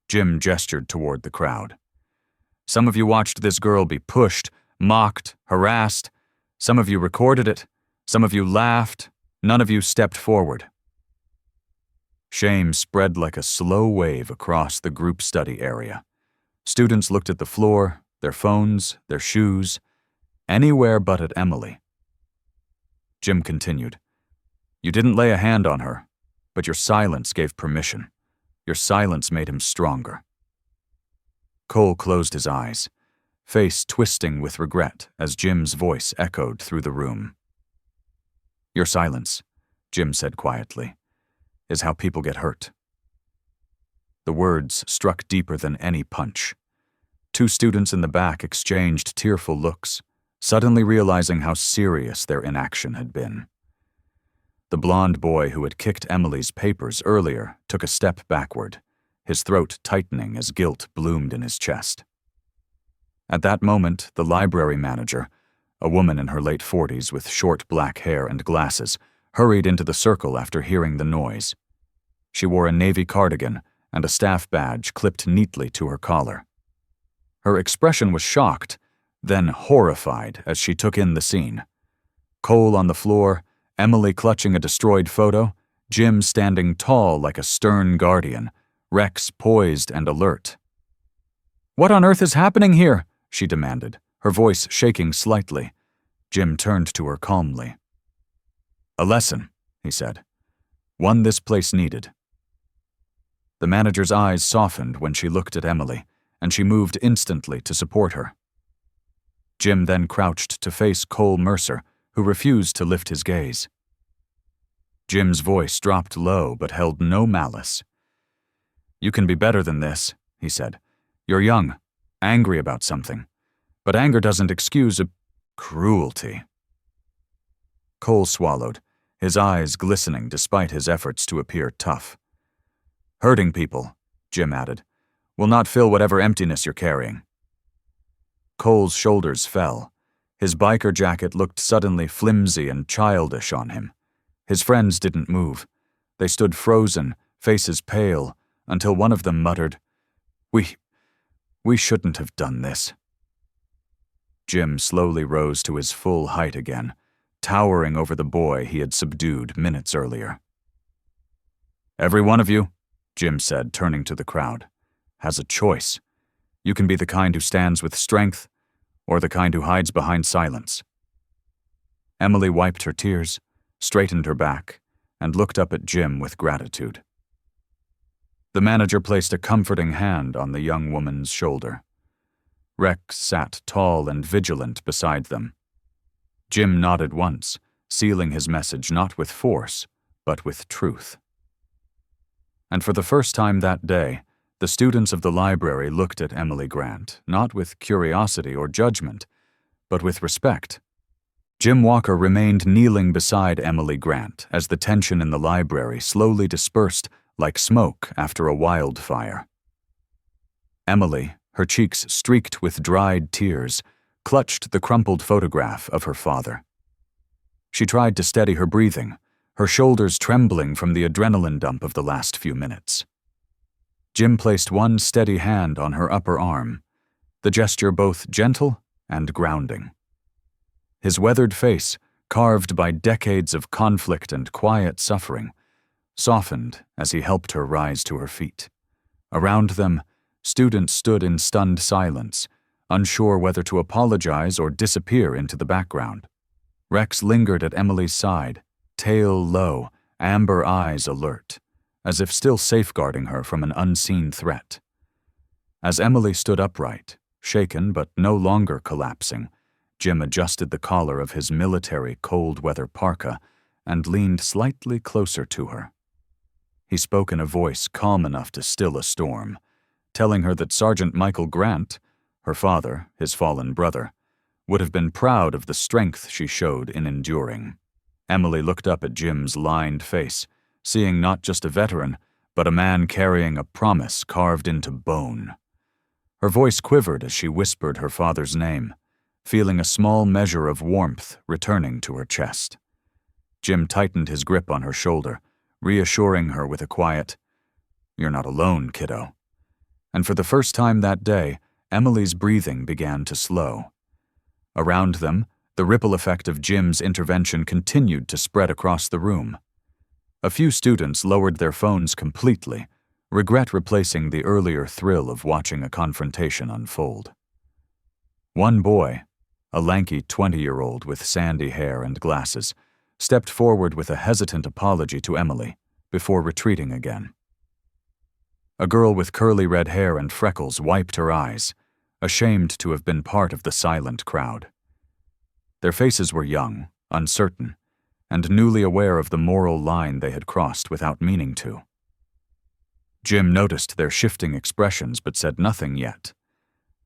Jim gestured toward the crowd. "Some of you watched this girl be pushed, mocked, harassed. Some of you recorded it. Some of you laughed. None of you stepped forward." Shame spread like a slow wave across the group study area. Students looked at the floor, their phones, their shoes, anywhere but at Emily. Jim continued, "You didn't lay a hand on her, but your silence gave permission. Your silence made him stronger." Cole closed his eyes, face twisting with regret as Jim's voice echoed through the room. "Your silence," Jim said quietly, "is how people get hurt." The words struck deeper than any punch. Two students in the back exchanged tearful looks, suddenly realizing how serious their inaction had been. The blond boy who had kicked Emily's papers earlier took a step backward, his throat tightening as guilt bloomed in his chest. At that moment, the library manager, a woman in her late 40s with short black hair and glasses, hurried into the circle after hearing the noise. She wore a navy cardigan and a staff badge clipped neatly to her collar. Her expression was shocked, then horrified as she took in the scene. Cole on the floor, Emily clutching a destroyed photo, Jim standing tall like a stern guardian, Rex poised and alert. "What on earth is happening here?" she demanded, her voice shaking slightly. Jim turned to her calmly. "A lesson," he said. "One this place needed." The manager's eyes softened when she looked at Emily, and she moved instantly to support her. Jim then crouched to face Cole Mercer, who refused to lift his gaze. Jim's voice dropped low but held no malice. "You can be better than this," he said. "You're young, angry about something, but anger doesn't excuse cruelty." Cole swallowed, his eyes glistening despite his efforts to appear tough. "Hurting people," Jim added, "will not fill whatever emptiness you're carrying." Cole's shoulders fell. His biker jacket looked suddenly flimsy and childish on him. His friends didn't move. They stood frozen, faces pale, until one of them muttered, We shouldn't have done this." Jim slowly rose to his full height again, towering over the boy he had subdued minutes earlier. "Every one of you," Jim said, turning to the crowd, "has a choice. You can be the kind who stands with strength, or the kind who hides behind silence." Emily wiped her tears, straightened her back, and looked up at Jim with gratitude. The manager placed a comforting hand on the young woman's shoulder. Rex sat tall and vigilant beside them. Jim nodded once, sealing his message not with force, but with truth. And for the first time that day, the students of the library looked at Emily Grant, not with curiosity or judgment, but with respect. Jim Walker remained kneeling beside Emily Grant as the tension in the library slowly dispersed like smoke after a wildfire. Emily, her cheeks streaked with dried tears, clutched the crumpled photograph of her father. She tried to steady her breathing, her shoulders trembling from the adrenaline dump of the last few minutes. Jim placed one steady hand on her upper arm, the gesture both gentle and grounding. His weathered face, carved by decades of conflict and quiet suffering, softened as he helped her rise to her feet. Around them, students stood in stunned silence, unsure whether to apologize or disappear into the background. Rex lingered at Emily's side, tail low, amber eyes alert, as if still safeguarding her from an unseen threat. As Emily stood upright, shaken but no longer collapsing, Jim adjusted the collar of his military cold-weather parka and leaned slightly closer to her. He spoke in a voice calm enough to still a storm, telling her that Sergeant Michael Grant, her father, his fallen brother, would have been proud of the strength she showed in enduring. Emily looked up at Jim's lined face, seeing not just a veteran, but a man carrying a promise carved into bone. Her voice quivered as she whispered her father's name, feeling a small measure of warmth returning to her chest. Jim tightened his grip on her shoulder, reassuring her with a quiet, "You're not alone, kiddo." And for the first time that day, Emily's breathing began to slow. Around them, the ripple effect of Jim's intervention continued to spread across the room. A few students lowered their phones completely, regret replacing the earlier thrill of watching a confrontation unfold. One boy, a lanky 20-year-old with sandy hair and glasses, stepped forward with a hesitant apology to Emily before retreating again. A girl with curly red hair and freckles wiped her eyes, ashamed to have been part of the silent crowd. Their faces were young, uncertain, and newly aware of the moral line they had crossed without meaning to. Jim noticed their shifting expressions but said nothing yet.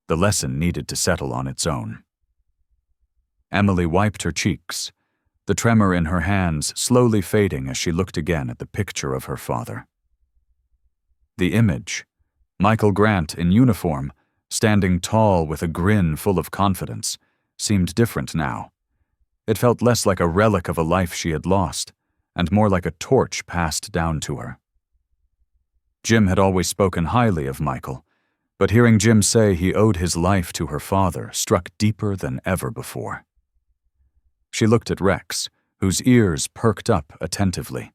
The lesson needed to settle on its own. Emily wiped her cheeks, the tremor in her hands slowly fading as she looked again at the picture of her father. The image, Michael Grant in uniform, standing tall with a grin full of confidence, seemed different now. It felt less like a relic of a life she had lost, and more like a torch passed down to her. Jim had always spoken highly of Michael, but hearing Jim say he owed his life to her father struck deeper than ever before. She looked at Rex, whose ears perked up attentively.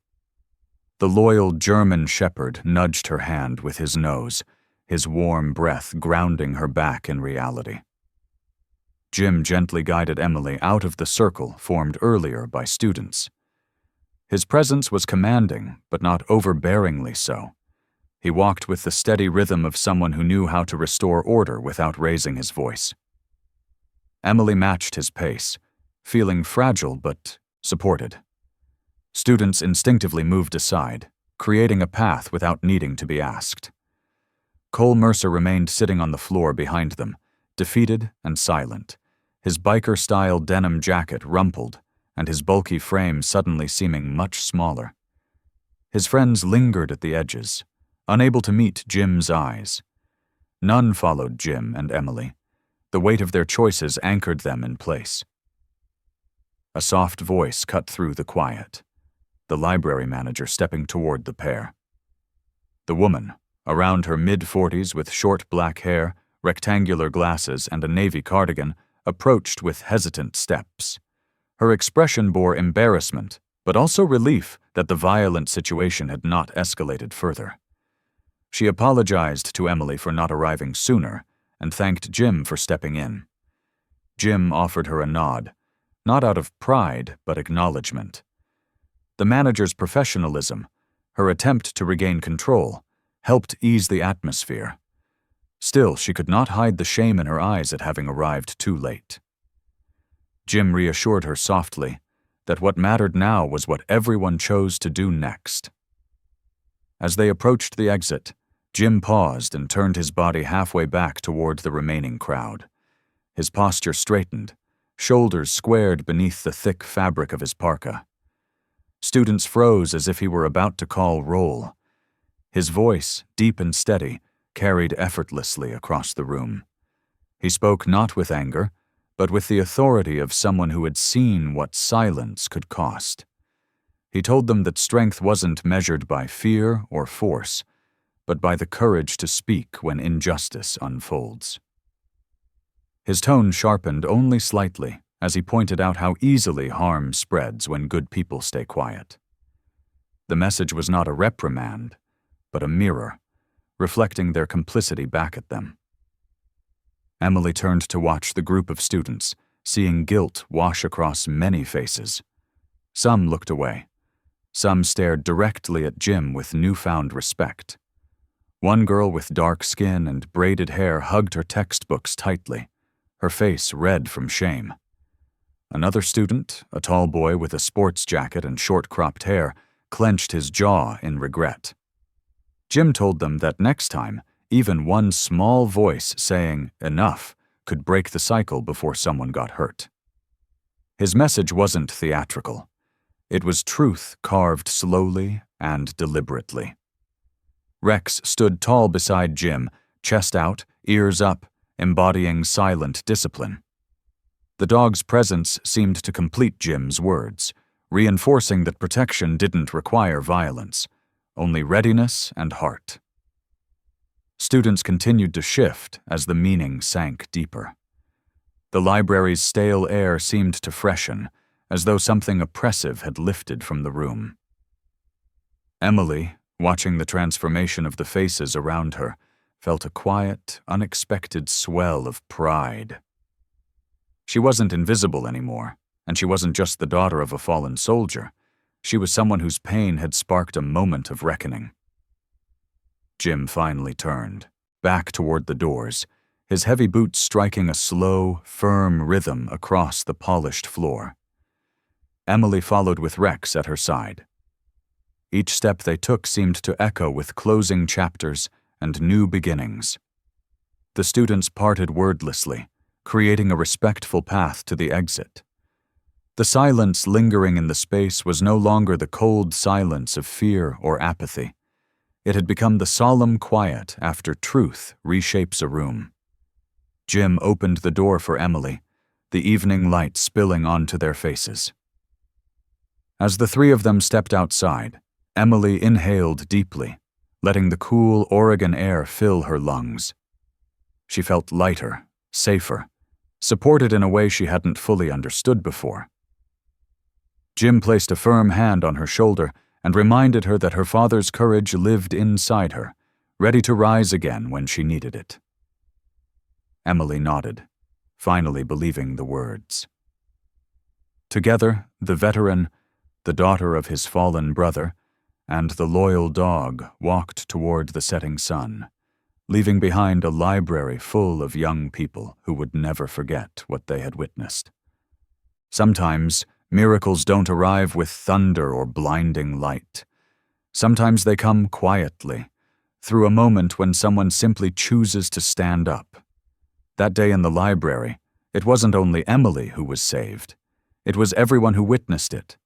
The loyal German shepherd nudged her hand with his nose, his warm breath grounding her back in reality. Jim gently guided Emily out of the circle formed earlier by students. His presence was commanding, but not overbearingly so. He walked with the steady rhythm of someone who knew how to restore order without raising his voice. Emily matched his pace, feeling fragile but supported. Students instinctively moved aside, creating a path without needing to be asked. Cole Mercer remained sitting on the floor behind them, defeated and silent, his biker-style denim jacket rumpled and his bulky frame suddenly seeming much smaller. His friends lingered at the edges, unable to meet Jim's eyes. None followed Jim and Emily. The weight of their choices anchored them in place. A soft voice cut through the quiet, the library manager stepping toward the pair. The woman, around her mid-40s with short black hair, rectangular glasses, and a navy cardigan, approached with hesitant steps. Her expression bore embarrassment, but also relief that the violent situation had not escalated further. She apologized to Emily for not arriving sooner and thanked Jim for stepping in. Jim offered her a nod, not out of pride but acknowledgement. The manager's professionalism, her attempt to regain control, helped ease the atmosphere. Still, she could not hide the shame in her eyes at having arrived too late. Jim reassured her softly that what mattered now was what everyone chose to do next. As they approached the exit, Jim paused and turned his body halfway back toward the remaining crowd. His posture straightened, shoulders squared beneath the thick fabric of his parka. Students froze as if he were about to call roll. His voice, deep and steady, carried effortlessly across the room. He spoke not with anger, but with the authority of someone who had seen what silence could cost. He told them that strength wasn't measured by fear or force, but by the courage to speak when injustice unfolds. His tone sharpened only slightly as he pointed out how easily harm spreads when good people stay quiet. The message was not a reprimand, but a mirror, reflecting their complicity back at them. Emily turned to watch the group of students, seeing guilt wash across many faces. Some looked away, Some stared directly at Jim with newfound respect. One girl with dark skin and braided hair hugged her textbooks tightly, her face red from shame. Another student, a tall boy with a sports jacket and short-cropped hair, clenched his jaw in regret. Jim told them that next time, even one small voice saying, "Enough," could break the cycle before someone got hurt. His message wasn't theatrical. It was truth carved slowly and deliberately. Rex stood tall beside Jim, chest out, ears up, embodying silent discipline. The dog's presence seemed to complete Jim's words, reinforcing that protection didn't require violence, only readiness and heart. Students continued to shift as the meaning sank deeper. The library's stale air seemed to freshen, as though something oppressive had lifted from the room. Emily, watching the transformation of the faces around her, felt a quiet, unexpected swell of pride. She wasn't invisible anymore, and she wasn't just the daughter of a fallen soldier. She was someone whose pain had sparked a moment of reckoning. Jim finally turned, back toward the doors, his heavy boots striking a slow, firm rhythm across the polished floor. Emily followed with Rex at her side. Each step they took seemed to echo with closing chapters and new beginnings. The students parted wordlessly, creating a respectful path to the exit. The silence lingering in the space was no longer the cold silence of fear or apathy. It had become the solemn quiet after truth reshapes a room. Jim opened the door for Emily, the evening light spilling onto their faces. As the three of them stepped outside, Emily inhaled deeply, letting the cool Oregon air fill her lungs. She felt lighter, safer, supported in a way she hadn't fully understood before. Jim placed a firm hand on her shoulder and reminded her that her father's courage lived inside her, ready to rise again when she needed it. Emily nodded, finally believing the words. Together, the veteran, the daughter of his fallen brother, and the loyal dog walked toward the setting sun, leaving behind a library full of young people who would never forget what they had witnessed. Sometimes, miracles don't arrive with thunder or blinding light. Sometimes they come quietly, through a moment when someone simply chooses to stand up. That day in the library, it wasn't only Emily who was saved. It was everyone who witnessed it.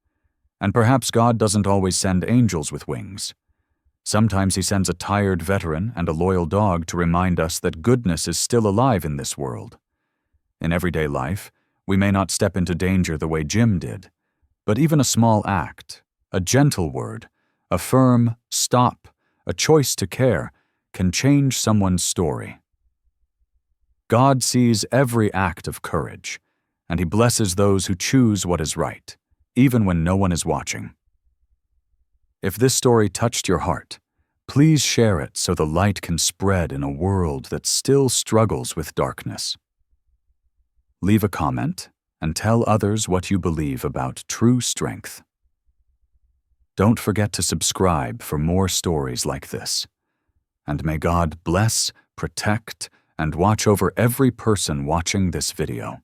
And perhaps God doesn't always send angels with wings. Sometimes he sends a tired veteran and a loyal dog to remind us that goodness is still alive in this world. In everyday life, we may not step into danger the way Jim did, but even a small act, a gentle word, a firm stop, a choice to care, can change someone's story. God sees every act of courage, and he blesses those who choose what is right, even when no one is watching. If this story touched your heart, please share it so the light can spread in a world that still struggles with darkness. Leave a comment and tell others what you believe about true strength. Don't forget to subscribe for more stories like this. And may God bless, protect, and watch over every person watching this video.